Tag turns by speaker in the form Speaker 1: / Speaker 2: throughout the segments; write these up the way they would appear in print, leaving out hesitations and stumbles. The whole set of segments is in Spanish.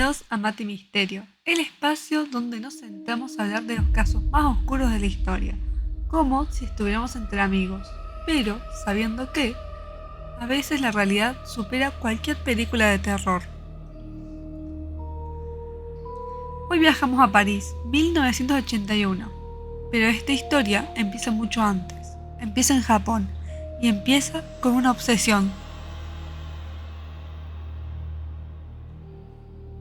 Speaker 1: Bienvenidos a Mate y Misterio, el espacio donde nos sentamos a hablar de los casos más oscuros de la historia, como si estuviéramos entre amigos, pero sabiendo que a veces la realidad supera cualquier película de terror. Hoy viajamos a París, 1981, pero esta historia empieza mucho antes, empieza en Japón y empieza con una obsesión.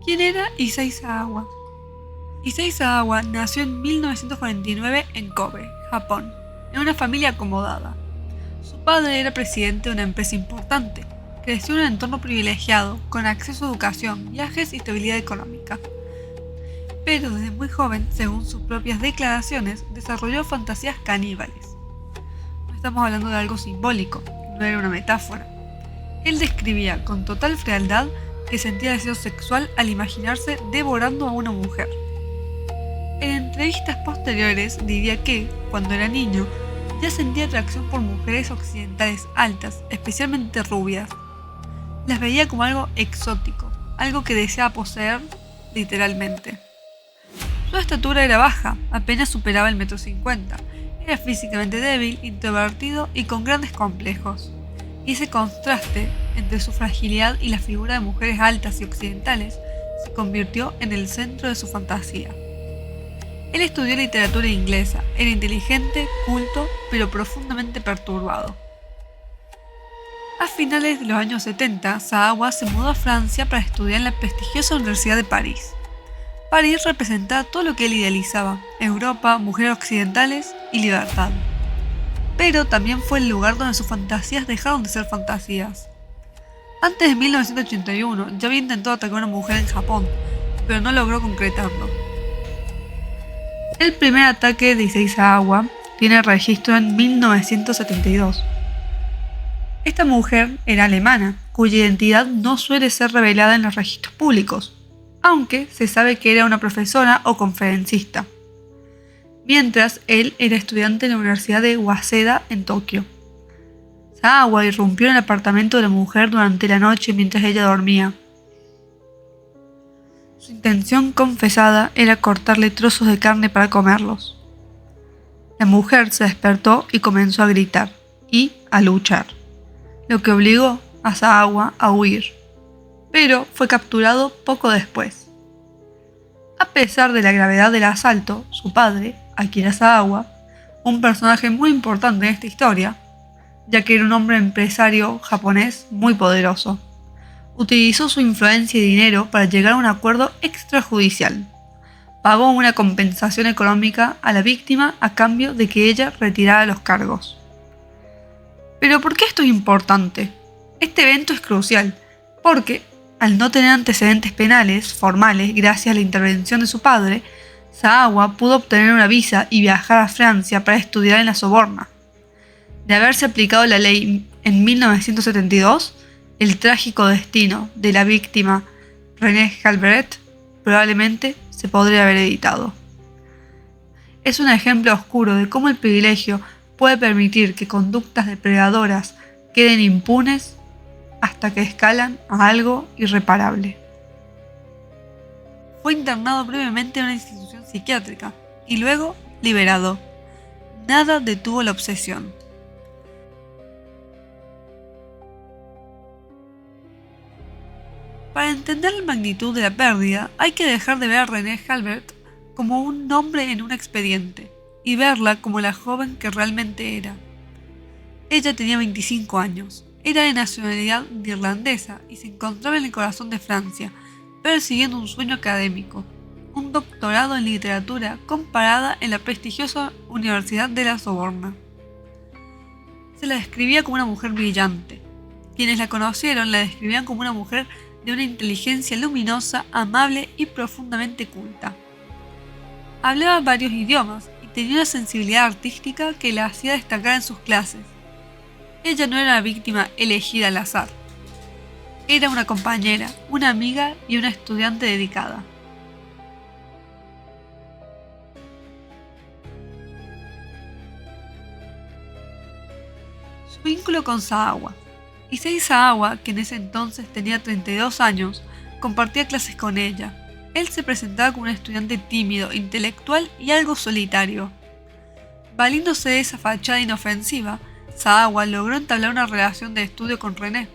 Speaker 1: ¿Quién era Issei Sagawa? Issei Sagawa nació en 1949 en Kobe, Japón, en una familia acomodada. Su padre era presidente de una empresa importante. Creció en un entorno privilegiado, con acceso a educación, viajes y estabilidad económica. Pero desde muy joven, según sus propias declaraciones, desarrolló fantasías caníbales. No estamos hablando de algo simbólico, no era una metáfora. Él describía con total frialdad que sentía deseo sexual al imaginarse devorando a una mujer. En entrevistas posteriores diría que, cuando era niño, ya sentía atracción por mujeres occidentales altas, especialmente rubias. Las veía como algo exótico, algo que deseaba poseer literalmente. Su estatura era baja, apenas superaba el 1,50 m. Era físicamente débil, introvertido y con grandes complejos. Y ese contraste entre su fragilidad y la figura de mujeres altas y occidentales se convirtió en el centro de su fantasía. Él estudió literatura inglesa, era inteligente, culto, pero profundamente perturbado. A finales de los años 70, Sagawa se mudó a Francia para estudiar en la prestigiosa Universidad de París. París representaba todo lo que él idealizaba: Europa, mujeres occidentales y libertad. Pero también fue el lugar donde sus fantasías dejaron de ser fantasías. Antes de 1981 ya había intentado atacar a una mujer en Japón, pero no logró concretarlo. El primer ataque de Issei Sagawa tiene registro en 1972. Esta mujer era alemana, cuya identidad no suele ser revelada en los registros públicos, aunque se sabe que era una profesora o conferencista, mientras él era estudiante en la Universidad de Waseda en Tokio. Sagawa irrumpió en el apartamento de la mujer durante la noche mientras ella dormía. Su intención confesada era cortarle trozos de carne para comerlos. La mujer se despertó y comenzó a gritar y a luchar, lo que obligó a Sagawa a huir, pero fue capturado poco después. A pesar de la gravedad del asalto, su padre, Akira Sagawa, un personaje muy importante en esta historia, ya que era un hombre empresario japonés muy poderoso, utilizó su influencia y dinero para llegar a un acuerdo extrajudicial. Pagó una compensación económica a la víctima a cambio de que ella retirara los cargos. Pero ¿por qué esto es importante? Este evento es crucial, porque al no tener antecedentes penales formales gracias a la intervención de su padre, Sagawa pudo obtener una visa y viajar a Francia para estudiar en la Sorbona. De haberse aplicado la ley en 1972, el trágico destino de la víctima René Galbraith probablemente se podría haber evitado. Es un ejemplo oscuro de cómo el privilegio puede permitir que conductas depredadoras queden impunes hasta que escalan a algo irreparable. Fue internado brevemente en una institución psiquiátrica y luego liberado. Nada detuvo la obsesión. Para entender la magnitud de la pérdida, hay que dejar de ver a René Galbraith como un nombre en un expediente y verla como la joven que realmente era. Ella tenía 25 años, era de nacionalidad irlandesa y se encontraba en el corazón de Francia, persiguiendo un sueño académico, un doctorado en literatura comparada en la prestigiosa Universidad de la Sorbona. Se la describía como una mujer brillante. Quienes la conocieron la describían como una mujer de una inteligencia luminosa, amable y profundamente culta. Hablaba varios idiomas y tenía una sensibilidad artística que la hacía destacar en sus clases. Ella no era una víctima elegida al azar. Era una compañera, una amiga y una estudiante dedicada. Su vínculo con Sagawa. Issei Sagawa, que en ese entonces tenía 32 años, compartía clases con ella. Él se presentaba como un estudiante tímido, intelectual y algo solitario. Valiéndose de esa fachada inofensiva, Saawa logró entablar una relación de estudio con René.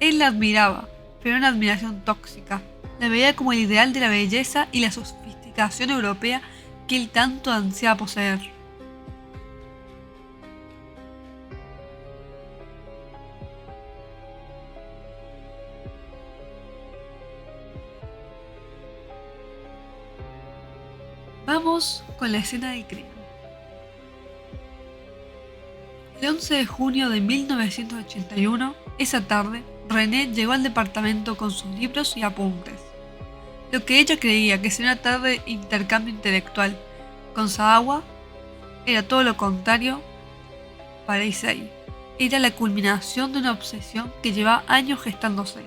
Speaker 1: Él la admiraba, pero una admiración tóxica. La veía como el ideal de la belleza y la sofisticación europea que él tanto ansiaba poseer. Vamos con la escena del crimen. El 11 de junio de 1981, esa tarde, René llegó al departamento con sus libros y apuntes. Lo que ella creía que sería una tarde de intercambio intelectual con Saawa era todo lo contrario para Issei. Era la culminación de una obsesión que llevaba años gestándose.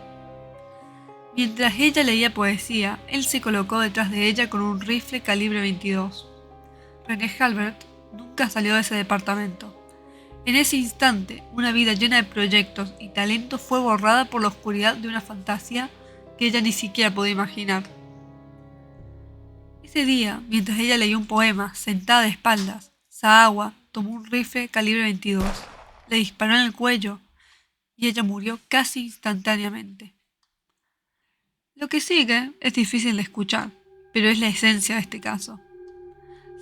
Speaker 1: Mientras ella leía poesía, él se colocó detrás de ella con un rifle calibre 22. René Halbert nunca salió de ese departamento. En ese instante, una vida llena de proyectos y talento fue borrada por la oscuridad de una fantasía que ella ni siquiera podía imaginar. Ese día, mientras ella leía un poema, sentada de espaldas, Saawa tomó un rifle calibre 22, le disparó en el cuello y ella murió casi instantáneamente. Lo que sigue es difícil de escuchar, pero es la esencia de este caso.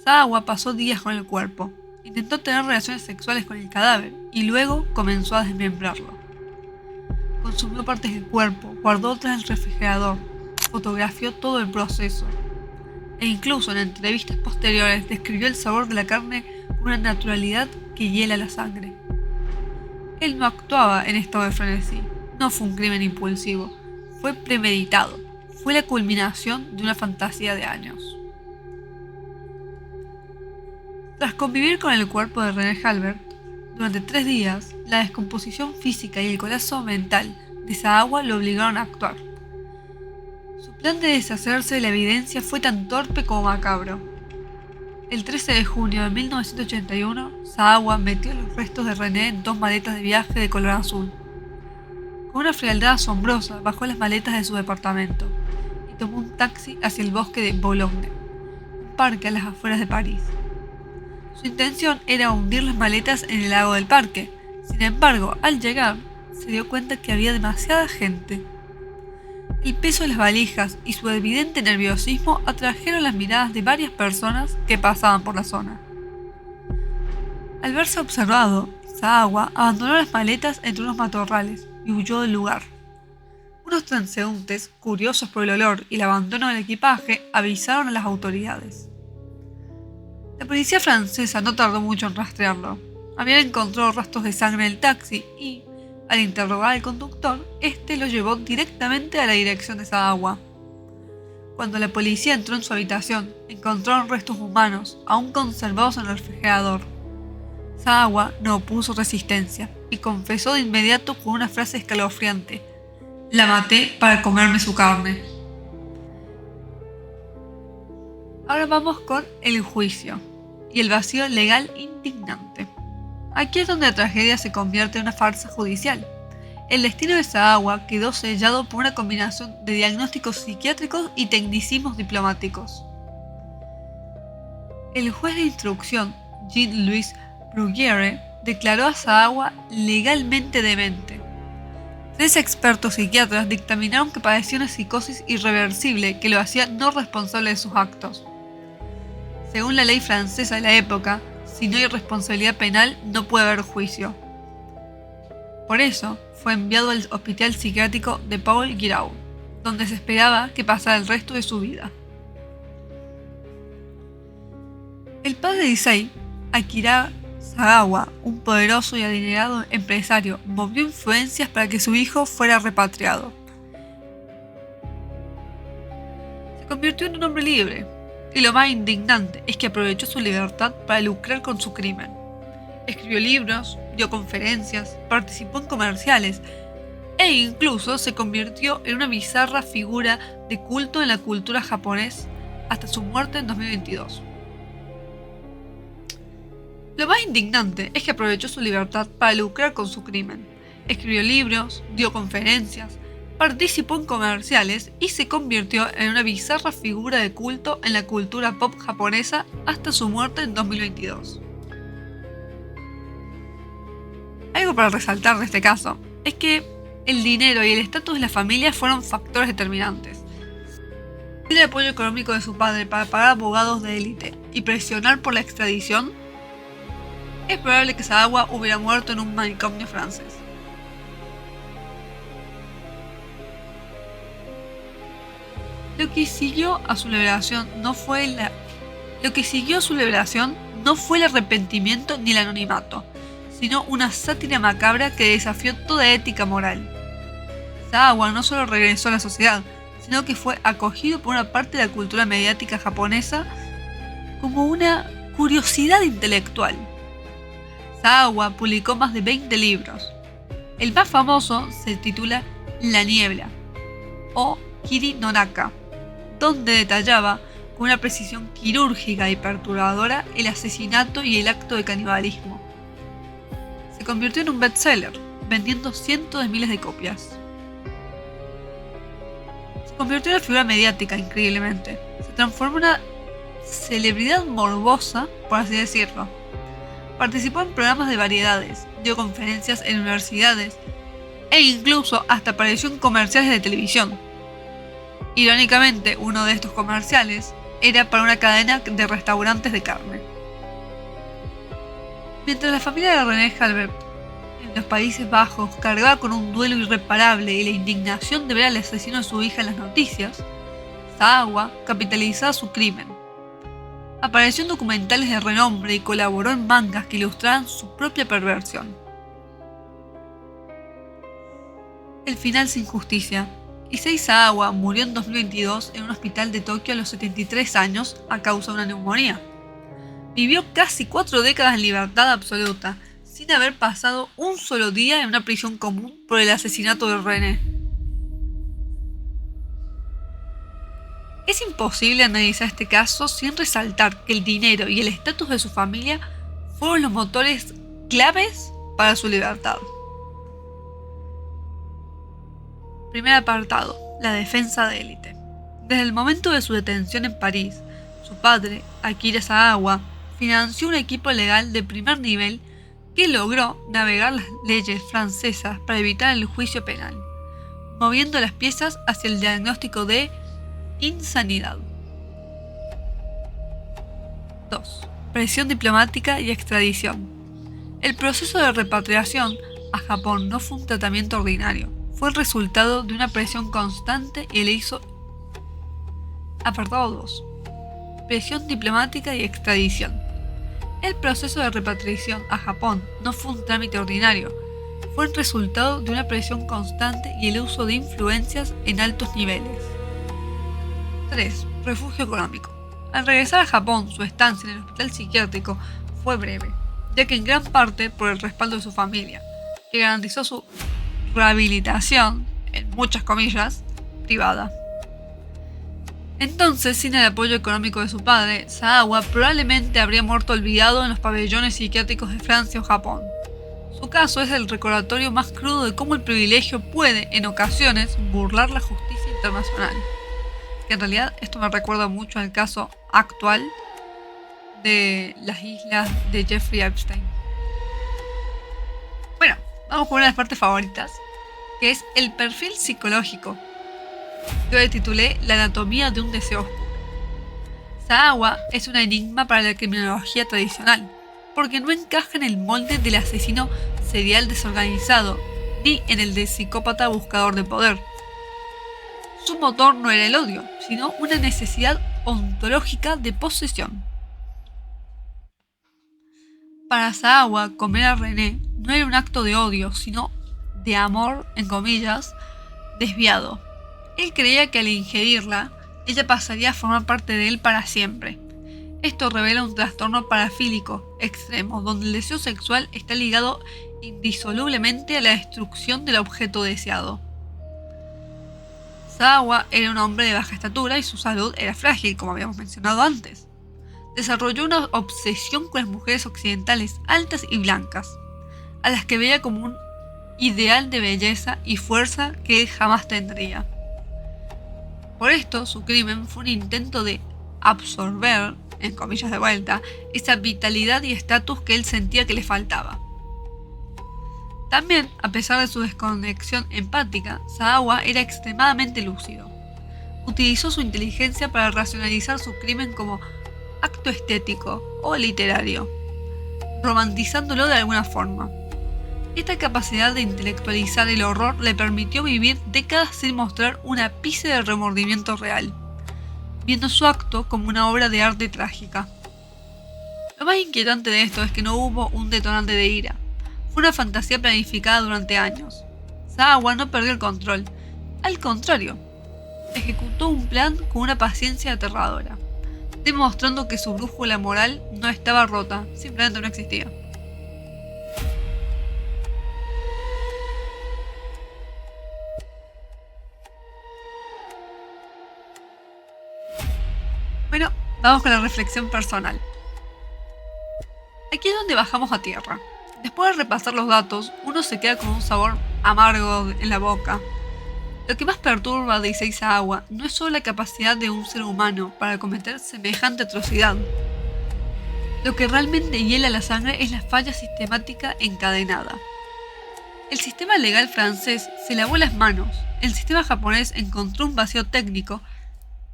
Speaker 1: Saawa pasó días con el cuerpo. Intentó tener relaciones sexuales con el cadáver y luego comenzó a desmembrarlo. Consumió partes del cuerpo, guardó otras en el refrigerador, fotografió todo el proceso e incluso en entrevistas posteriores describió el sabor de la carne con una naturalidad que hiela la sangre. Él no actuaba en estado de frenesí, no fue un crimen impulsivo, fue premeditado, fue la culminación de una fantasía de años. Tras convivir con el cuerpo de René Halbert durante 3 días, la descomposición física y el colapso mental de Saawa lo obligaron a actuar. Su plan de deshacerse de la evidencia fue tan torpe como macabro. El 13 de junio de 1981, Saawa metió los restos de René en 2 maletas de viaje de color azul. Con una frialdad asombrosa, bajó las maletas de su departamento y tomó un taxi hacia el bosque de Boulogne, un parque a las afueras de París. Su intención era hundir las maletas en el lago del parque. Sin embargo, al llegar, se dio cuenta que había demasiada gente. El peso de las valijas y su evidente nerviosismo atrajeron las miradas de varias personas que pasaban por la zona. Al verse observado, Saawa abandonó las maletas entre unos matorrales y huyó del lugar. Unos transeúntes, curiosos por el olor y el abandono del equipaje, avisaron a las autoridades. La policía francesa no tardó mucho en rastrearlo. Habían encontrado rastros de sangre en el taxi y, al interrogar al conductor, este lo llevó directamente a la dirección de Saawa. Cuando la policía entró en su habitación, encontraron restos humanos, aún conservados en el refrigerador. Saawa no opuso resistencia y confesó de inmediato con una frase escalofriante: «La maté para comerme su carne». Ahora vamos con el juicio y el vacío legal indignante. Aquí es donde la tragedia se convierte en una farsa judicial. El destino de Saawa quedó sellado por una combinación de diagnósticos psiquiátricos y tecnicismos diplomáticos. El juez de instrucción, Jean-Louis Bruguiere, declaró a Saawa legalmente demente. 3 expertos psiquiatras dictaminaron que padecía una psicosis irreversible que lo hacía no responsable de sus actos. Según la ley francesa de la época, si no hay responsabilidad penal, no puede haber juicio. Por eso, fue enviado al hospital psiquiátrico de Paul Giraud, donde se esperaba que pasara el resto de su vida. El padre de Issei, Akira Sagawa, un poderoso y adinerado empresario, movió influencias para que su hijo fuera repatriado. Se convirtió en un hombre libre. Y lo más indignante es que aprovechó su libertad para lucrar con su crimen. Escribió libros, dio conferencias, participó en comerciales e incluso se convirtió en una bizarra figura de culto en la cultura japonesa hasta su muerte en 2022. Lo más indignante es que aprovechó su libertad para lucrar con su crimen. Escribió libros, dio conferencias, participó en comerciales y se convirtió en una bizarra figura de culto en la cultura pop japonesa hasta su muerte en 2022. Algo para resaltar de este caso es que el dinero y el estatus de la familia fueron factores determinantes. Sin el apoyo económico de su padre para pagar abogados de élite y presionar por la extradición, es probable que Sagawa hubiera muerto en un manicomio francés. Lo que siguió a su liberación no fue el arrepentimiento ni el anonimato, sino una sátira macabra que desafió toda ética moral. Sagawa no solo regresó a la sociedad, sino que fue acogido por una parte de la cultura mediática japonesa como una curiosidad intelectual. Sagawa publicó más de 20 libros. El más famoso se titula La Niebla, o Kiri no Naka, donde detallaba con una precisión quirúrgica y perturbadora el asesinato y el acto de canibalismo. Se convirtió en un bestseller, vendiendo cientos de miles de copias. Se convirtió en una figura mediática, increíblemente. Se transformó en una celebridad morbosa, por así decirlo. Participó en programas de variedades, dio conferencias en universidades e incluso hasta apareció en comerciales de televisión. Irónicamente, uno de estos comerciales era para una cadena de restaurantes de carne. Mientras la familia de René Calvet en los Países Bajos cargaba con un duelo irreparable y la indignación de ver al asesino de su hija en las noticias, Sagawa capitalizaba su crimen. Apareció en documentales de renombre y colaboró en mangas que ilustraban su propia perversión. El final sin justicia. Issei Sagawa murió en 2022 en un hospital de Tokio a los 73 años a causa de una neumonía. Vivió casi 4 décadas en libertad absoluta, sin haber pasado un solo día en una prisión común por el asesinato de René. Es imposible analizar este caso sin resaltar que el dinero y el estatus de su familia fueron los motores claves para su libertad. Primer apartado, la defensa de élite. Desde el momento de su detención en París, su padre, Akira Sagawa, financió un equipo legal de primer nivel que logró navegar las leyes francesas para evitar el juicio penal, moviendo las piezas hacia el diagnóstico de insanidad. 2. Presión diplomática y extradición. El proceso de repatriación a Japón no fue un tratamiento ordinario, fue el resultado de una presión constante y le hizo... Apartado 2. Presión diplomática y extradición. El proceso de repatriación a Japón no fue un trámite ordinario, fue el resultado de una presión constante y el uso de influencias en altos niveles. 3. Refugio económico. Al regresar a Japón, su estancia en el hospital psiquiátrico fue breve, ya que en gran parte por el respaldo de su familia, que garantizó su rehabilitación, en muchas comillas, privada. Entonces, sin el apoyo económico de su padre, Sagawa probablemente habría muerto olvidado en los pabellones psiquiátricos de Francia o Japón. Su caso es el recordatorio más crudo de cómo el privilegio puede, en ocasiones, burlar la justicia internacional. Que en realidad esto me recuerda mucho al caso actual de las islas de Jeffrey Epstein. Bueno, vamos con una de las partes favoritas, que es el perfil psicológico. Yo le titulé La anatomía de un deseo oscuro. Sagawa es un enigma para la criminología tradicional, porque no encaja en el molde del asesino serial desorganizado, ni en el del psicópata buscador de poder. Su motor no era el odio, sino una necesidad ontológica de posesión. Para Sagawa, comer a René no era un acto de odio, sino de amor, en comillas, desviado. Él creía que al ingerirla, ella pasaría a formar parte de él para siempre. Esto revela un trastorno parafílico extremo, donde el deseo sexual está ligado indisolublemente a la destrucción del objeto deseado. Sagawa era un hombre de baja estatura y su salud era frágil, como habíamos mencionado antes. Desarrolló una obsesión con las mujeres occidentales altas y blancas, a las que veía como un ideal de belleza y fuerza que él jamás tendría. Por esto, su crimen fue un intento de absorber, en comillas de vuelta, esa vitalidad y estatus que él sentía que le faltaba. También, a pesar de su desconexión empática, Saawa era extremadamente lúcido. Utilizó su inteligencia para racionalizar su crimen como acto estético o literario, romantizándolo de alguna forma. Esta capacidad de intelectualizar el horror le permitió vivir décadas sin mostrar un ápice de remordimiento real, viendo su acto como una obra de arte trágica. Lo más inquietante de esto es que no hubo un detonante de ira. Fue una fantasía planificada durante años. Saawa no perdió el control. Al contrario, ejecutó un plan con una paciencia aterradora, demostrando que su brújula moral no estaba rota, simplemente no existía. Bueno, vamos con la reflexión personal. Aquí es donde bajamos a tierra. Después de repasar los datos, uno se queda con un sabor amargo en la boca. Lo que más perturba de Issei Saawa no es solo la capacidad de un ser humano para cometer semejante atrocidad. Lo que realmente hiela la sangre es la falla sistemática encadenada. El sistema legal francés se lavó las manos, el sistema japonés encontró un vacío técnico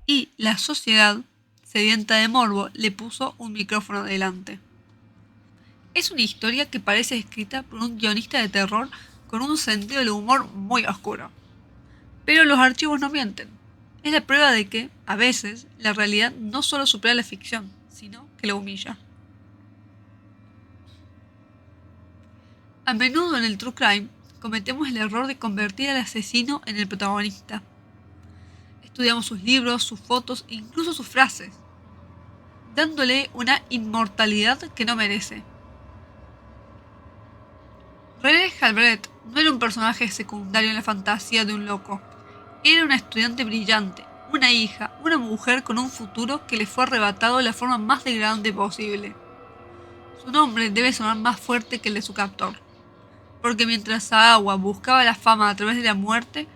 Speaker 1: y la sociedad, sedienta de morbo, le puso un micrófono delante. Es una historia que parece escrita por un guionista de terror con un sentido del humor muy oscuro. Pero los archivos no mienten. Es la prueba de que, a veces, la realidad no solo supera la ficción, sino que la humilla. A menudo en el True Crime cometemos el error de convertir al asesino en el protagonista. Estudiamos sus libros, sus fotos e incluso sus frases, dándole una inmortalidad que no merece. René Galbraith no era un personaje secundario en la fantasía de un loco. Era una estudiante brillante, una hija, una mujer con un futuro que le fue arrebatado de la forma más degradante posible. Su nombre debe sonar más fuerte que el de su captor, porque mientras Saawa buscaba la fama a través de la muerte,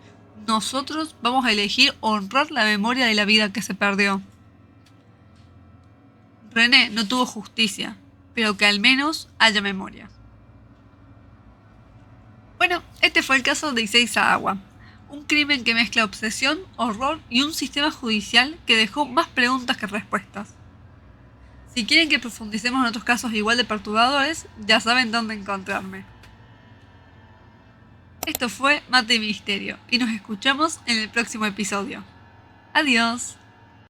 Speaker 1: nosotros vamos a elegir honrar la memoria de la vida que se perdió. René no tuvo justicia, pero que al menos haya memoria. Bueno, este fue el caso de Issei Saawa. Un crimen que mezcla obsesión, horror y un sistema judicial que dejó más preguntas que respuestas. Si quieren que profundicemos en otros casos igual de perturbadores, ya saben dónde encontrarme. Esto fue Mate y Misterio, y nos escuchamos en el próximo episodio. Adiós.